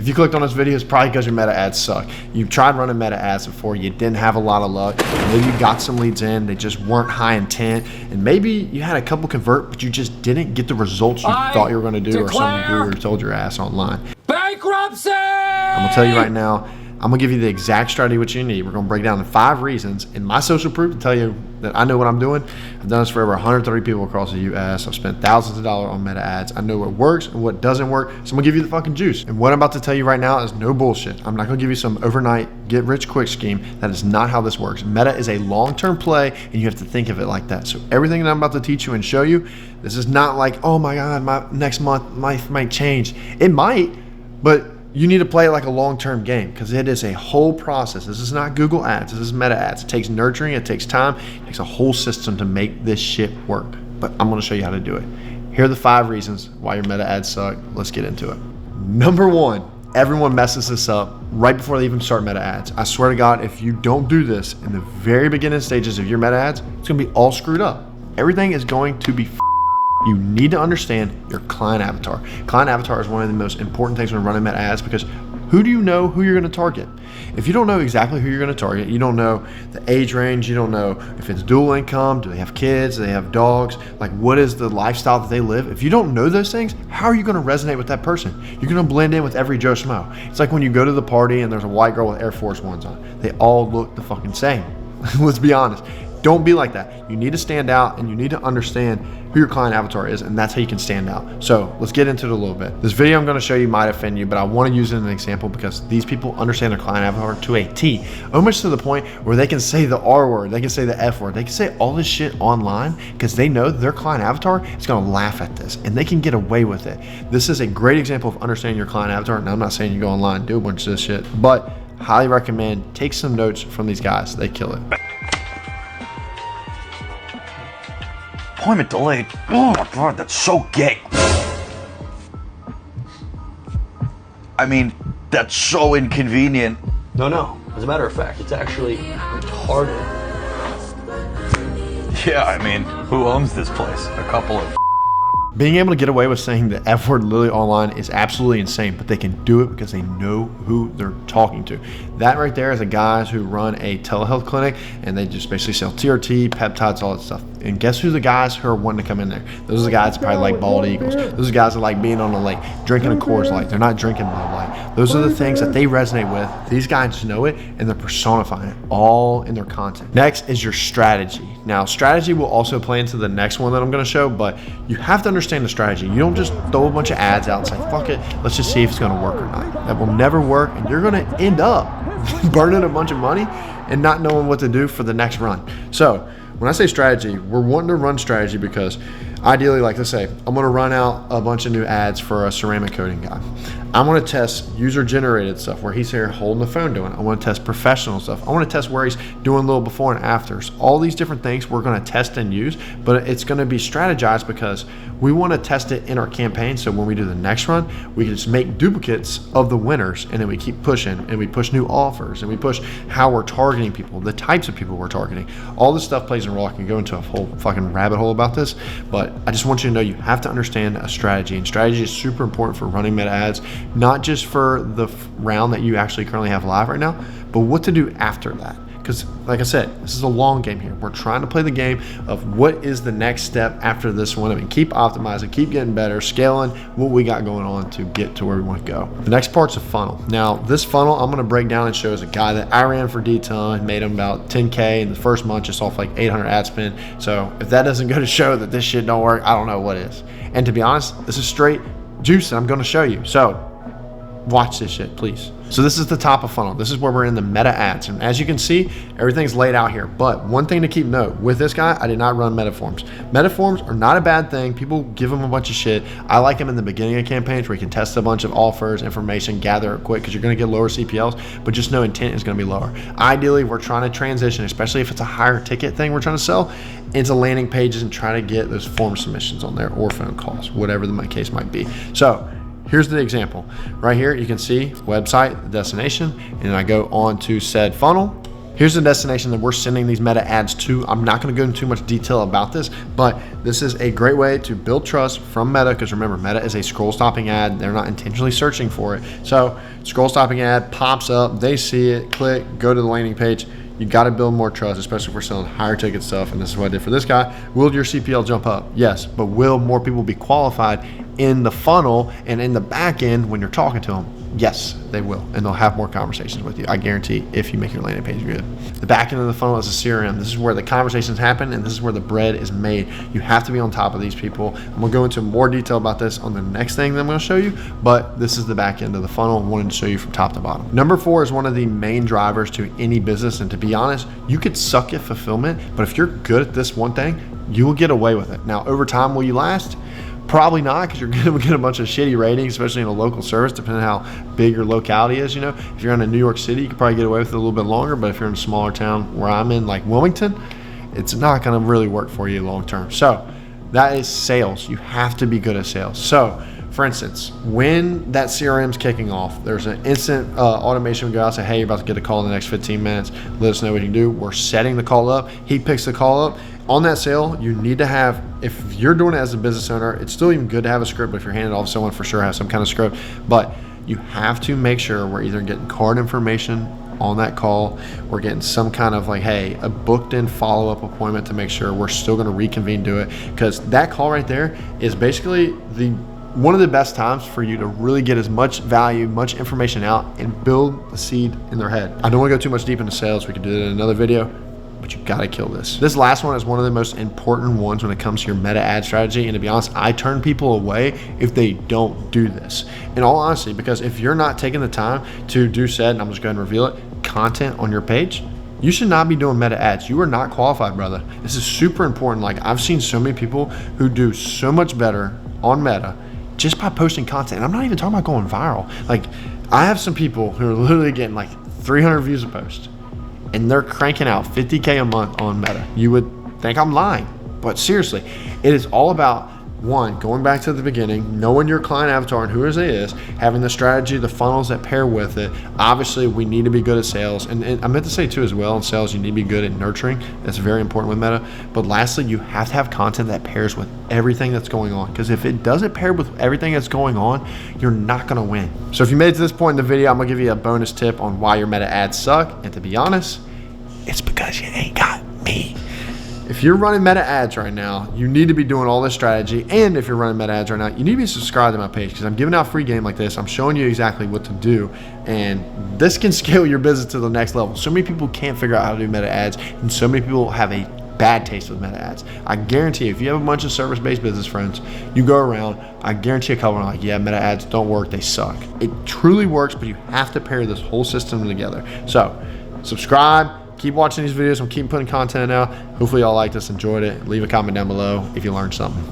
If you clicked on this video, it's probably because your meta ads suck. You've tried running meta ads before, you didn't have a lot of luck. Maybe you got some leads in, they just weren't high intent, and maybe you had a couple convert, but you just didn't get the results you thought you were going to do, or some guru told your ass online. Bankruptcy! I'm going to tell you right now, I'm going to give you the exact strategy what you need. We're going to break down the 5 reasons in my social proof to tell you that I know what I'm doing. I've done this for over 130 people across the US. I've spent thousands of dollars on meta ads. I know what works and what doesn't work. So I'm going to give you the fucking juice. And what I'm about to tell you right now is no bullshit. I'm not going to give you some overnight get rich quick scheme. That is not how this works. Meta is a long-term play, and you have to think of it like that. So everything that I'm about to teach you and show you, this is not like, oh my God, my next month life might change. It might, but you need to play it like a long-term game, because it is a whole process. This is not Google ads. This is meta ads. It takes nurturing. It takes time. It takes a whole system to make this shit work. But I'm going to show you how to do it. Here are the 5 reasons why your meta ads suck. Let's get into it. Number 1, everyone messes this up right before they even start meta ads. I swear to God, if you don't do this in the very beginning stages of your meta ads, it's going to be all screwed up. Everything is going to be You need to understand your client avatar. Client avatar is one of the most important things when running meta ads, because who do you know who you're going to target? If you don't know exactly who you're going to target, you don't know the age range, you don't know if it's dual income, do they have kids, do they have dogs, like what is the lifestyle that they live? If you don't know those things, how are you going to resonate with that person? You're going to blend in with every Joe Schmo. It's like when you go to the party and there's a white girl with Air Force Ones on. They all look the fucking same. Let's be honest. Don't be like that. You need to stand out, and you need to understand who your client avatar is, and that's how you can stand out. So let's get into it a little bit. This video I'm going to show you might offend you, but I want to use it as an example because these people understand their client avatar to a T, almost to the point where they can say the R word, they can say the F word, they can say all this shit online because they know their client avatar is going to laugh at this, and they can get away with it. This is a great example of understanding your client avatar. Now, I'm not saying you go online and do a bunch of this shit, but highly recommend take some notes from these guys. They kill it. Appointment delayed. Oh my God, that's so gay. I mean, that's so inconvenient. No. As a matter of fact, it's actually retarded. Yeah, I mean, who owns this place? A couple of Being able to get away with saying the F word literally online is absolutely insane, but they can do it because they know who they're talking to. That right there is the guys who run a telehealth clinic, and they just basically sell TRT, peptides, all that stuff. And guess who the guys who are wanting to come in there? Those are the guys that probably like bald eagles. Those are guys that like being on the lake, drinking a Coors Light. They're not drinking Bud Light. Those are the things that they resonate with. These guys know it, and they're personifying it all in their content. Next is your strategy. Now, strategy will also play into the next one that I'm going to show, but you have to understand the strategy. You don't just throw a bunch of ads out and say, fuck it, let's just see if it's going to work or not. That will never work, and you're going to end up burning a bunch of money and not knowing what to do for the next run. So when I say strategy, we're wanting to run strategy because ideally, like let's say, I'm going to run out a bunch of new ads for a ceramic coating guy. I want to test user-generated stuff where he's here holding the phone doing it. I want to test professional stuff. I want to test where he's doing a little before and afters. All these different things we're going to test and use, but it's going to be strategized because we want to test it in our campaign. So when we do the next run, we can just make duplicates of the winners, and then we keep pushing, and we push new offers, and we push how we're targeting people, the types of people we're targeting. All this stuff plays a role. I can go into a whole fucking rabbit hole about this, but I just want you to know you have to understand a strategy, and strategy is super important for running meta ads. Not just for the round that you actually currently have live right now, but what to do after that. Because like I said, this is a long game here. We're trying to play the game of what is the next step after this one. I mean, keep optimizing, keep getting better, scaling what we got going on to get to where we want to go. The next part's a funnel. Now, this funnel I'm going to break down and show as a guy that I ran for D-Ton, made him about 10K in the first month, just off like 800 ad spend. So if that doesn't go to show that this shit don't work, I don't know what is. And to be honest, this is straight juice that I'm going to show you. So watch this shit, please. So this is the top of funnel. This is where we're in the meta ads. And as you can see, everything's laid out here. But one thing to keep note, with this guy, I did not run metaforms. Metaforms are not a bad thing. People give them a bunch of shit. I like them in the beginning of campaigns where you can test a bunch of offers, information, gather it quick because you're going to get lower CPLs, but just know intent is going to be lower. Ideally, we're trying to transition, especially if it's a higher ticket thing we're trying to sell, into landing pages and try to get those form submissions on there or phone calls, whatever the case might be. So here's the example. Right here, you can see website, destination, and I go on to said funnel, Here's the destination that we're sending these meta ads to. I'm not going to go into too much detail about this, but this is a great way to build trust from Meta, because remember, Meta is a scroll stopping ad. They're not intentionally searching for it. So scroll stopping ad pops up, they see it, click, go to the landing page. You got to build more trust, especially if we're selling higher ticket stuff. And this is what I did for this guy. Will your CPL jump up? Yes, but will more people be qualified in the funnel and in the back end when you're talking to them? Yes, they will, and they'll have more conversations with you. I guarantee, if you make your landing page good. The back end of the funnel is a CRM. This is where the conversations happen, and this is where the bread is made. You have to be on top of these people. I'm gonna go into more detail about this on the next thing that I'm gonna show you, but this is the back end of the funnel. I wanted to show you from top to bottom. Number 4 is one of the main drivers to any business, and to be honest, you could suck at fulfillment, but if you're good at this one thing, you will get away with it. Now, over time, will you last? Probably not, because you're going to get a bunch of shitty ratings, especially in a local service, depending on how big your locality is. You know, if you're in a New York City, you could probably get away with it a little bit longer, but if you're in a smaller town where I'm in, like Wilmington, it's not going to really work for you long term. So that is sales. You have to be good at sales. So for instance, when that CRM is kicking off, there's an instant automation. We go out and say, hey, you're about to get a call in the next 15 minutes. Let us know what you can do. We're setting the call up. He picks the call up. On that sale, you need to have, if you're doing it as a business owner, it's still even good to have a script, but if you're handing it off to someone, for sure have some kind of script. But you have to make sure we're either getting card information on that call, we're getting some kind of like, hey, a booked in follow-up appointment to make sure we're still going to reconvene, do it, because that call right there is basically one of the best times for you to really get as much value, much information out, and build a seed in their head. I don't want to go too much deep into sales. We can do that in another video, but you gotta kill this. This last one is one of the most important ones when it comes to your meta ad strategy. And to be honest, I turn people away if they don't do this. In all honesty, because if you're not taking the time to do said, and I'm just going to reveal it, content on your page, you should not be doing meta ads. You are not qualified, brother. This is super important. Like, I've seen so many people who do so much better on Meta just by posting content. And I'm not even talking about going viral. Like, I have some people who are literally getting like 300 views a post, and they're cranking out 50K a month on Meta. You would think I'm lying, but seriously, it is all about, one, going back to the beginning, knowing your client avatar and who it is, having the strategy, the funnels that pair with it. Obviously, we need to be good at sales. And I meant to say too as well, in sales, you need to be good at nurturing. That's very important with Meta. But lastly, you have to have content that pairs with everything that's going on. Because if it doesn't pair with everything that's going on, you're not gonna win. So if you made it to this point in the video, I'm gonna give you a bonus tip on why your Meta ads suck. And to be honest, it's because you ain't got me. If you're running Meta ads right now, you need to be doing all this strategy. And if you're running Meta ads right now, you need to be subscribed to my page, because I'm giving out free game like this. I'm showing you exactly what to do. And this can scale your business to the next level. So many people can't figure out how to do Meta ads, and so many people have a bad taste with Meta ads. I guarantee you, if you have a bunch of service-based business friends, you go around, I guarantee a couple are like, yeah, Meta ads don't work, they suck. It truly works, but you have to pair this whole system together. So subscribe. Keep watching these videos. I'm keep putting content out. Hopefully y'all liked this, enjoyed it. Leave a comment down below if you learned something.